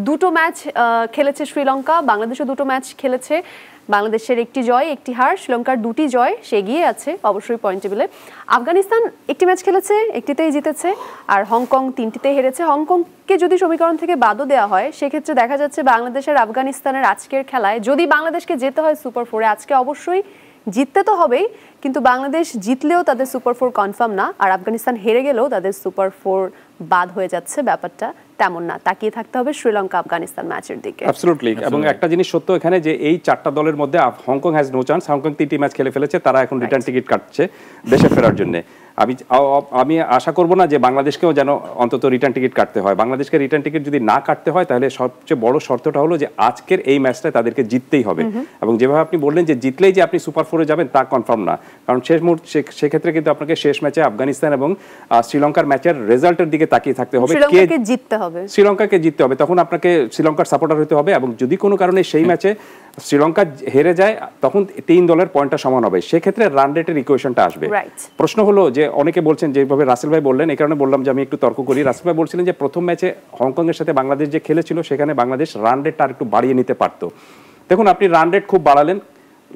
দুটো ম্যাচ খেলেছে শ্রীলঙ্কা, বাংলাদেশও দুটো ম্যাচ খেলেছে। বাংলাদেশের একটি জয় একটি হার, শ্রীলঙ্কার দুটি জয়, সে এগিয়ে আছে অবশ্যই পয়েন্ট টেবিলে। আফগানিস্তান একটি ম্যাচ খেলেছে, একটিতেই জিতেছে, আর হংকং তিনটিতেই হেরেছে। হংকংকে যদি সমীকরণ থেকে বাদও দেওয়া হয় সেক্ষেত্রে দেখা যাচ্ছে বাংলাদেশ আর আফগানিস্তানের আজকের খেলায় যদি বাংলাদেশকে যেতে হয় সুপার ফোরে, আজকে অবশ্যই জিততে তো হবেই, কিন্তু বাংলাদেশ জিতলেও তাদের সুপার ফোর কনফার্ম না, আর আফগানিস্তান হেরে গেলেও তাদের সুপার ফোর বাদ হয়ে যাচ্ছে। ব্যাপারটা তেমন না, তাকিয়ে থাকতে হবে শ্রীলঙ্কা আফগানিস্তান ম্যাচের দিকে। অ্যাবসলিউটলি। এবং একটা জিনিস সত্য এখানে যে এই চারটা দলের মধ্যে Hong Kong has no chance. Hong Kong তিনটি ম্যাচ খেলে ফেলেছে, তারা এখন রিটার্ন টিকিট কাটছে দেশে ফেরার জন্য। আমি আশা করব না যে বাংলাদেশকেও যেন অন্তত রিটার্ন টিকিট কাটতে হয়। বাংলাদেশকে রিটার্ন টিকিট যদি না কাটতে হয় তাহলে সবচেয়ে বড় শর্তটা হলো যে আজকের এই ম্যাচটায় তাদেরকে জিততেই হবে। এবং যেভাবে আপনি বললেন যে জিতলেই যে আপনি সুপার ফোরে যাবেন তা কনফার্ম না, কারণ শেষ মুহূর্তে সেক্ষেত্রে কিন্তু আপনাকে শেষ ম্যাচে আফগানিস্তান এবং শ্রীলঙ্কার ম্যাচের রেজাল্টের দিকে তাকিয়ে থাকতে হবে। শ্রীলঙ্কাকে জিততে হবে, শ্রীলঙ্কাকে জিততে হবে, তখন আপনাকে শ্রীলঙ্কার সাপোর্টার হতে হবে। এবং যদি কোনো কারণে সেই ম্যাচে শ্রীলঙ্কা হেরে যায় তখন তিন দলের পয়েন্টটা সমান হবে, সেক্ষেত্রে রান রেটের ইকুয়েশনটা আসবে। প্রশ্ন হলো যে অনেকে বলছেন, যেভাবে রাসেল ভাই বললেন, এই কারণে বললাম যে আমি একটু তর্ক করি। রাসেল ভাই বলছিলেন যে প্রথম ম্যাচে হংকং এর সাথে বাংলাদেশ যে খেলেছিল সেখানে বাংলাদেশ রান রেটটা আর একটু বাড়িয়ে নিতে পারতো। দেখুন, আপনি রান রেট খুব বাড়ালেন,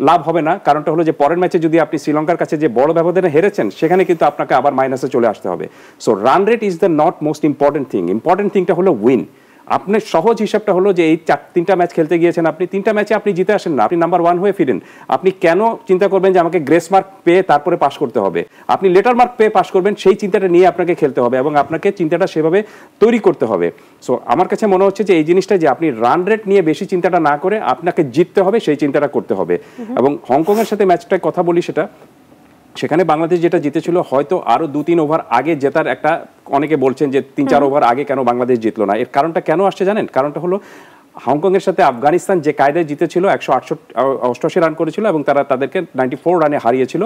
লাভ হবে না। কারণটা হলো যে পরের ম্যাচে যদি আপনি শ্রীলঙ্কার কাছে যে বড় ব্যবধানে হেরেছেন সেখানে কিন্তু আপনাকে আবার মাইনাসে চলে আসতে হবে। So run rate is the not most important thing. Important থিংটা হলো উইন। আপনার সহজ হিসাবটা হলো যে এই তিনটা ম্যাচ খেলতে গিয়েছেন আপনি, তিনটা ম্যাচে আপনি জিতে আসেন না, আপনি নাম্বার 1 হয়ে ফিরেন। আপনি কেন চিন্তা করবেন যে আমাকে গ্রেস মার্ক পেয়ে তারপরে পাস করতে হবে? আপনি লেটার মার্ক পেয়ে পাস করবেন, সেই চিন্তাটা নিয়ে আপনাকে খেলতে হবে এবং আপনাকে চিন্তাটা সেভাবে তৈরি করতে হবে। সো আমার কাছে মনে হচ্ছে যে এই জিনিসটা যে আপনি রান রেট নিয়ে বেশি চিন্তাটা না করে আপনাকে জিততে হবে সেই চিন্তাটা করতে হবে। এবং হংকংয়ের সাথে ম্যাচটায় কথা বলি, সেখানে বাংলাদেশ যেটা জিতেছিল হয়তো আরো 2-3 ওভার আগে জেতার একটা, অনেকে বলছেন যে 3-4 ওভার আগে কেন বাংলাদেশ জিতলো না। এর কারণটা কেন আসছে জানেন? কারণটা হলো হংকং এর সাথে আফগানিস্তান যে কায়দায় জিতেছিল 188 রান করেছিল এবং তারা তাদেরকে 94 রানে হারিয়েছিল,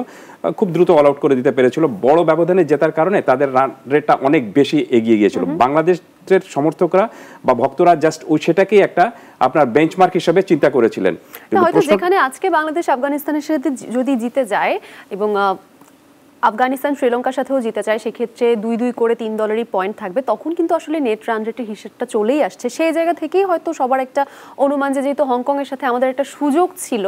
খুব দ্রুত অল আউট করে দিতে পেরেছিল। বড় ব্যবধানে জেতার কারণে তাদের রান রেটটা অনেক বেশি এগিয়ে গিয়েছিল। বাংলাদেশের সমর্থকরা বা ভক্তরা জাস্ট ওই সেটাকেই একটা আপনার বেঞ্চমার্ক হিসেবে চিন্তা করেছিলেন। হয়তো যেখানে আজকে বাংলাদেশ আফগানিস্তানের সাথে যদি জিতে যায় এবং আফগানিস্তান শ্রীলঙ্কার সাথেও জিতে চায়, সেক্ষেত্রে 2-2 করে 3 দলেরই পয়েন্ট থাকবে, তখন কিন্তু আসলে নেট রান রেটের হিসেবটা চলেই আসছে। সেই জায়গা থেকেই হয়তো সবার একটা অনুমান যে যেহেতু হংকং এর সাথে আমাদের একটা সুযোগ ছিল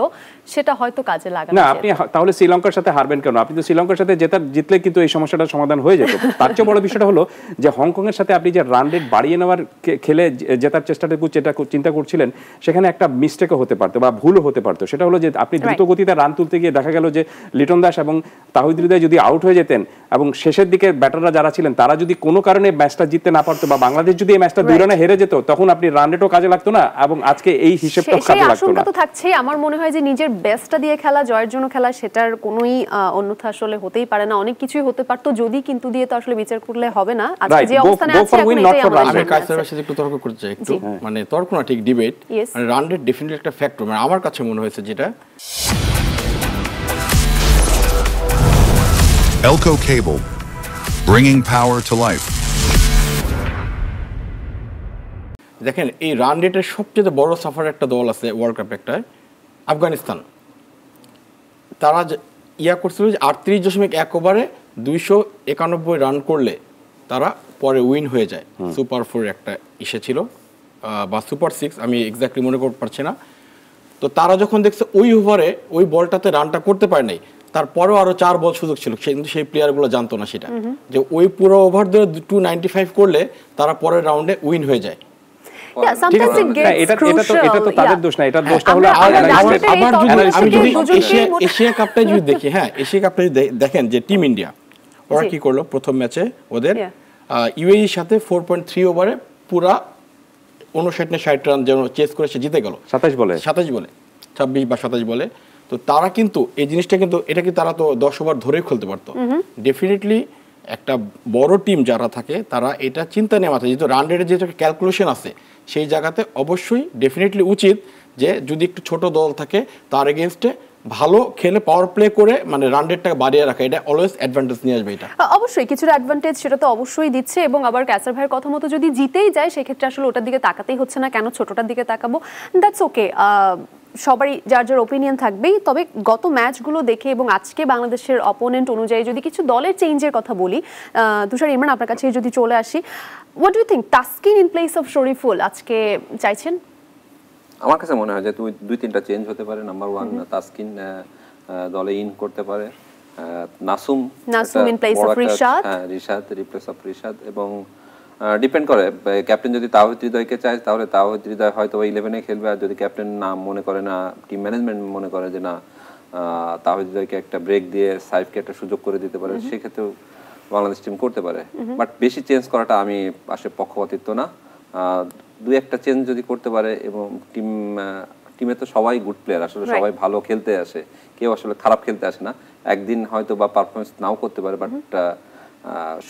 সেটা হয়তো কাজে লাগানো না। আপনি তাহলে শ্রীলঙ্কার সাথে হারবেন কেন? আপনি তো শ্রীলঙ্কার সাথে জিতলে কিন্তু এই সমস্যাটার সমাধান হয়ে যেত। তার চেয়ে বড় বিষয়টা হলো যে হংকং এর সাথে আপনি যে রান রেট বাড়িয়ে নেওয়ার খেলে জেতার চেষ্টাটুকু যেটা চিন্তা করছিলেন সেখানে একটা মিস্টেকও হতে পারতো বা ভুলও হতে পারতো। সেটা হলো যে আপনি দ্রুত গতিতে রান তুলতে গিয়ে দেখা গেল যে লিটন দাস এবং তাহিদ হৃদয় যদি আউট হয়ে যেতেন এবং শেষের দিকে ব্যাটাররা যারা ছিলেন তারা যদি কোনো কারণে ম্যাচটা জিততে না পারতো বা বাংলাদেশ যদি এই ম্যাচটা 2 রানে হেরে যেত, তখন আপনি রান রেটও কাজে লাগতো না এবং আজকে এই হিসেবটাও কাজে লাগতো না। তো থাকছে, আমার মনে হয় যে নিজের বেস্টটা দিয়ে খেলা, জয়ের জন্য খেলা, সেটার কোনোই অন্যথা আসলে হতেই পারে না। অনেক কিছুই হতে পারতো, যদি কিন্তু দিয়ে তো আসলে বিচার করলে হবে না। আজকে যে অবস্থানে আছে এখন এটাই আমি কাইসারের সাথে একটু তর্ক করতে চাই, একটু মানে তর্ক না, ঠিক ডিবেট। মানে রান রেট ডেফিনেটলি একটা ফ্যাক্টর, মানে আমার কাছে মনে হয়েছে যেটা Elko Cable, bringing power to life. দেখেন, এই রান রেটের সবচেয়ে বড় সাফার একটা দল আছে ওয়ার্ল্ড কাপ, একটা আফগানিস্তান। তারা করছিল যে 38.1 ওভারে 291 রান করলে তারা পরে উইন হয়ে যায়। সুপার 4 একটা ছিল বা সুপার 6, আমি এক্স্যাক্টলি মনে করতে পারছি না। তো তারা যখন দেখছে ওই ওভারে ওই বলটাতে রানটা করতে পারে নাই, তারপরেও আরো 4 বল সুযোগ ছিল, কিন্তু সেই প্লেয়ারগুলো জানতো না সেটা, যে ওই পুরো ওভার ধরে 295 করলে তারা পরের রাউন্ডে উইন হয়ে যায়। এশিয়া কাপটা যদি দেখি, এশিয়া কাপটা দেখেন যে টিম ইন্ডিয়া ওরা কি করলো প্রথম ম্যাচে, ওদের ইউএইর সাথে 4.3 ওভারে পুরা 59-60 রান যেন চেস করে সে জিতে গেল 27 বলে 26 বা 27 বলে। তো তারা কিন্তু এই জিনিসটা কিন্তু এটা কি তারা তো 10 ওভার ধরেই খেলতে পারতো। ডেফিনেটলি একটা বড় টিম যারা থাকে তারা এটা চিন্তা নেওয়া মাথায়, যেহেতু রান রেটের যেহেতু ক্যালকুলেশন আছে সেই জায়গাতে অবশ্যই ডেফিনেটলি উচিত যে যদি একটু ছোট দল থাকে তার এগেইনস্টে ভালো খেলে পাওয়ার প্লে করে মানে রান রেটটাকে বাড়িয়ে রাখা, এটা অলওয়েজ অ্যাডভান্টেজ নিয়ে আসবে। এটা অবশ্যই কিছুটা অ্যাডভান্টেজ সেটা তো অবশ্যই দিচ্ছে, এবং আবার ক্যাসার ভাইয়ের কথা মতো যদি জিতেই যায় সেক্ষেত্রে আসলে ওটার দিকে তাকাতেই হচ্ছে না, কেন ছোটটার দিকে তাকাবো, দ্যাটস ওকে। সবারই যার যার ওপিনিয়ন থাকবেই, তবে গত ম্যাচগুলো দেখে এবং আজকে বাংলাদেশের অপোনেন্ট অনুযায়ী যদি কিছু দলের চেঞ্জের কথা বলি, তুষার ইমরান আপনার কাছে যদি চলে আসি, what do you think Taskin in place of Shoriful আজকে চাইছেন? আমার কাছে মনে হয় যে দুই তিনটা চেঞ্জ হতে পারে। নাম্বার 1, তাসকিন দলে ইন করতে পারে, Nasum in place of Rishad, Rishad replace of Rishad, এবং ডিপেন্ড করে ক্যাপ্টেন যদি তাওহিদ হৃদয়কে চায় তাহলে তাওহিদ হৃদয় হয়তো 11-এ খেলবে, আর যদি ক্যাপ্টেন না মনে করে, না টিম ম্যানেজমেন্ট মনে করে যে না তাওহিদ হৃদয়কে একটা ব্রেক দিয়ে সাইফকে একটা সুযোগ করে দিতে পারে, সেক্ষেত্রেও বাংলাদেশ টিম করতে পারে। বাট বেশি চেঞ্জ করাটা আমি আসলে পক্ষপাতিত্ব না, দুই একটা চেঞ্জ যদি করতে পারে, এবং টিমে তো সবাই গুড প্লেয়ার, আসলে সবাই ভালো খেলতে আসে, কেউ আসলে খারাপ খেলতে আসে না। একদিন হয়তো বা পারফরমেন্স নাও করতে পারে, বাট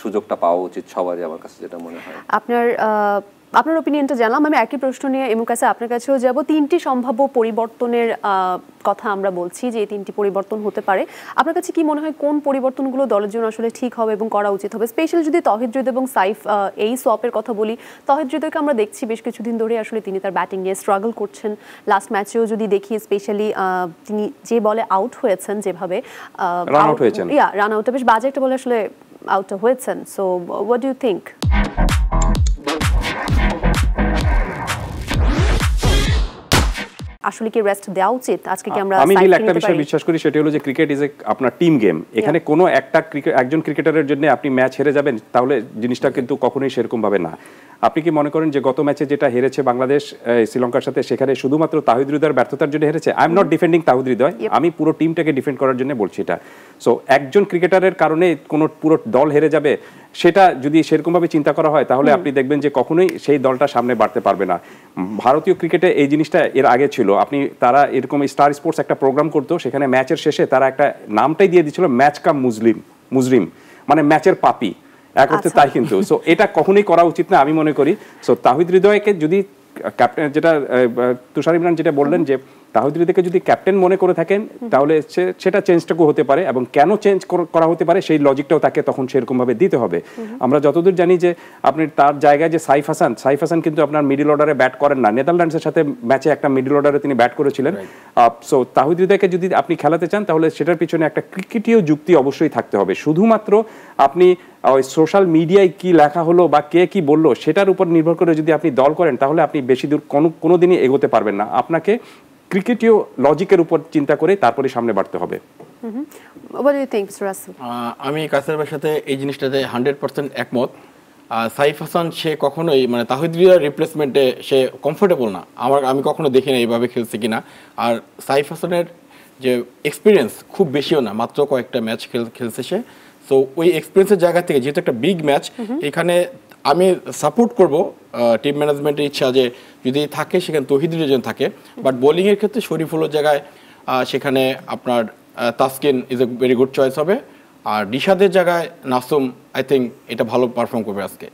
সুযোগটা পাওয়া উচিত সবারই, আমার কাছে যেটা মনে হয়। আপনার ওপিনিয়নটা জানলাম। আমি একই প্রশ্ন নিয়ে এমু কাছে আপনার কাছেও যাব। 3টি সম্ভাব্য পরিবর্তনের কথা আমরা বলছি যে এই 3টি পরিবর্তন হতে পারে। আপনার কাছে কি মনে হয় কোন পরিবর্তনগুলো দলের জন্য আসলে ঠিক হবে এবং করা উচিত হবে? স্পেশালি যদি তৌহিদ হৃদয় এবং সাইফ এই সোয়াপের কথা বলি, তৌহিদ হৃদয়কে আমরা দেখছি বেশ কিছুদিন ধরে আসলে তিনি তার ব্যাটিং নিয়ে স্ট্রাগল করছেন। লাস্ট ম্যাচেও যদি দেখি, স্পেশালি তিনি যে বলে আউট হয়েছেন, যেভাবে রান আউটে বেশ বাজে একটা বলে আসলে আউট হয়েছেন। So what do you think? আসলে কি রেস্ট দেওয়া উচিত? আজকে কি আমরা আমি একটা বিষয় বিশ্বাস করি, সেটা হলো যে ক্রিকেট ইজ আপনার টিম গেম। এখানে কোনো একজন ক্রিকেটারের জন্য আপনি ম্যাচ হেরে যাবেন, তাহলে জিনিসটা কিন্তু কখনোই সেরকম ভাবে না। আপনি কি মনে করেন যে গত ম্যাচে যেটা হেরেছে বাংলাদেশ শ্রীলঙ্কার সাথে, সেখানে শুধুমাত্র তাওহিদ হৃদয়ের ব্যর্থতার জন্য হেরেছে? I am not defending Towhid Hridoy, আমি পুরো টিমটাকে ডিফেন্ড করার জন্য বলছি এটা। সো একজন ক্রিকেটারের কারণে কোনো পুরো দল হেরে যাবে, সেটা যদি সেরকমভাবে চিন্তা করা হয়, তাহলে আপনি দেখবেন যে কখনোই সেই দলটা সামনে বাড়তে পারবে না। ভারতীয় ক্রিকেটে এই জিনিসটা এর আগে ছিল। তারা এরকম স্টার স্পোর্টস একটা প্রোগ্রাম করতো, সেখানে ম্যাচের শেষে তারা একটা নামটাই দিয়ে দিচ্ছিল ম্যাচ কাম মুজরিম, মানে ম্যাচের পাপি এক অর্থে তাই। কিন্তু সো এটা কখনোই করা উচিত না আমি মনে করি। সো তাওহিদ হৃদয়কে যদি ক্যাপ্টেন, যেটা তুষার ইমরান যেটা বললেন, যে তাওহিদ হৃদয়কে যদি ক্যাপ্টেন মনে করে থাকেন, তাহলে সেটা চেঞ্জটাকু হতে পারে, এবং কেন চেঞ্জ করা হতে পারে সেই লজিকটাও তাকে তখন সেরকম ভাবে দিতে হবে। আমরা যতদূর জানি যে আপনি তার জায়গায় যে সাইফ হাসান কিন্তু আপনার মিডল অর্ডারে ব্যাট করেন না। নেদারল্যান্ডসের সাথে ম্যাচে একটা মিডল অর্ডারে তিনি ব্যাট করেছিলেন। সো তাওহিদ হৃদয়কে যদি আপনি খেলাতে চান, তাহলে সেটার পিছনে একটা ক্রিকেটীয় যুক্তি অবশ্যই থাকতে হবে। শুধুমাত্র আপনি ওই সোশ্যাল মিডিয়ায় কি লেখা হলো বা কে কি বললো সেটার উপর নির্ভর করে যদি আপনি দল করেন, তাহলে আপনি বেশি দূর কোনো দিনই এগোতে পারবেন না। আপনাকে ক্রিকেটীয় লজিকের উপর চিন্তা করে তারপরে সামনে বাড়তে হবে। আমি কাসের ভাইয়ের সাথে এই জিনিসটাতে 100% একমত। সাইফ হাসান সে কখনোই মানে তাওহিদ হৃদয়ের রিপ্লেসমেন্টে সে কমফোর্টেবল না। আমি কখনো দেখি না এইভাবে খেলছে কিনা। আর সাইফ হাসানের যে এক্সপিরিয়েন্স খুব বেশিও না, মাত্র কয়েকটা ম্যাচ খেলছে সে। সো ওই এক্সপিরিয়েন্সের জায়গা থেকে যেহেতু একটা বিগ ম্যাচ, এখানে আমি সাপোর্ট করব টিম ম্যানেজমেন্টের ইচ্ছা যে যদি থাকে সেখানে তৌহিদ হৃদয় থাকে, বাট বোলিংয়ের ক্ষেত্রে শরীফুলের জায়গায় সেখানে আপনার Taskin is a very good choice হবে। আর রিশাদের জায়গায় নাসুম, আই থিঙ্ক এটা ভালো পারফর্ম করবে আজকে।